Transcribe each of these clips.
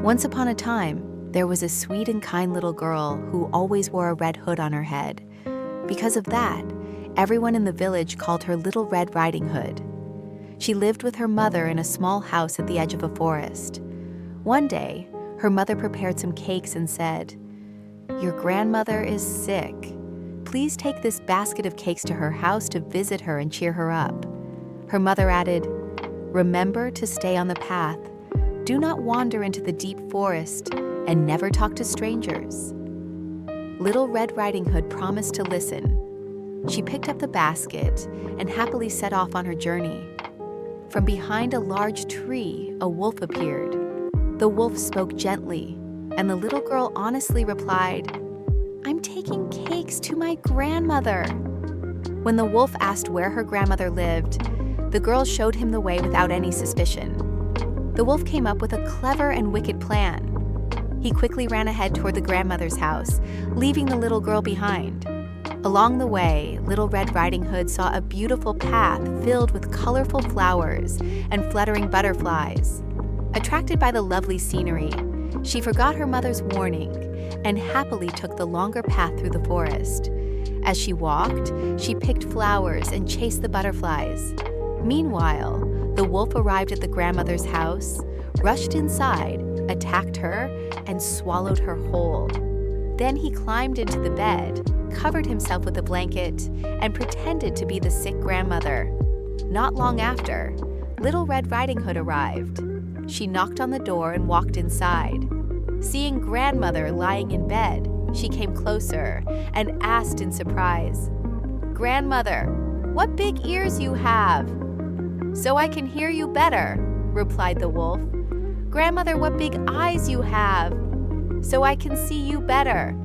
Once upon a time, there was a sweet and kind little girl who always wore a red hood on her head. Because of that, everyone in the village called her Little Red Riding Hood. She lived with her mother in a small house at the edge of a forest. One day, her mother prepared some cakes and said, "Your grandmother is sick. Please take this basket of cakes to her house to visit her and cheer her up." Her mother added, "Remember to stay on the path. Do not wander into the deep forest and never talk to strangers." Little Red Riding Hood promised to listen. She picked up the basket and happily set off on her journey. From behind a large tree, a wolf appeared. The wolf spoke gently, and the little girl honestly replied, "I'm taking cakes to my grandmother." When the wolf asked where her grandmother lived, the girl showed him the way without any suspicion. The wolf came up with a clever and wicked plan. He quickly ran ahead toward the grandmother's house, leaving the little girl behind. Along the way, Little Red Riding Hood saw a beautiful path filled with colorful flowers and fluttering butterflies. Attracted by the lovely scenery, she forgot her mother's warning and happily took the longer path through the forest. As she walked, she picked flowers and chased the butterflies. Meanwhile, the wolf arrived at the grandmother's house, rushed inside, attacked her, and swallowed her whole. Then he climbed into the bed, covered himself with a blanket, and pretended to be the sick grandmother. Not long after, Little Red Riding Hood arrived. She knocked on the door and walked inside. Seeing grandmother lying in bed, she came closer and asked in surprise, "Grandmother, what big ears you have?" "So I can hear you better," replied the wolf. "Grandmother, what big eyes you have?" "So I can see you better."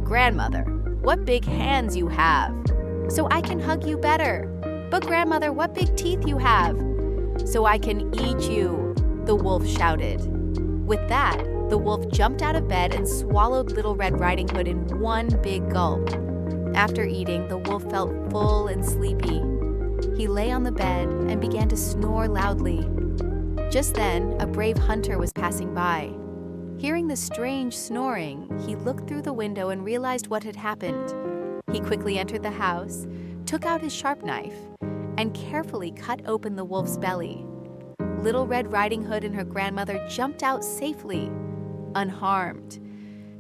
"Grandmother, what big hands you have?" "So I can hug you better." "But grandmother, what big teeth you have?" "So I can eat you," the wolf shouted. With that, the wolf jumped out of bed and swallowed Little Red Riding Hood in one big gulp. After eating, the wolf felt full and sleepy. He lay on the bed and began to snore loudly. Just then, a brave hunter was passing by. Hearing the strange snoring, he looked through the window and realized what had happened. He quickly entered the house, took out his sharp knife, and carefully cut open the wolf's belly. Little Red Riding Hood and her grandmother jumped out safely, unharmed.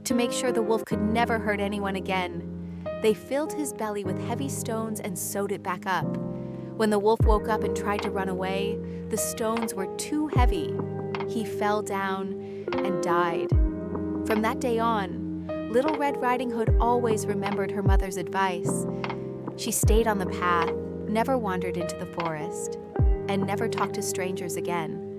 To make sure the wolf could never hurt anyone again, they filled his belly with heavy stones and sewed it back up. When the wolf woke up and tried to run away, the stones were too heavy. He fell down and died. From that day on, Little Red Riding Hood always remembered her mother's advice. She stayed on the path, never wandered into the forest, and never talked to strangers again.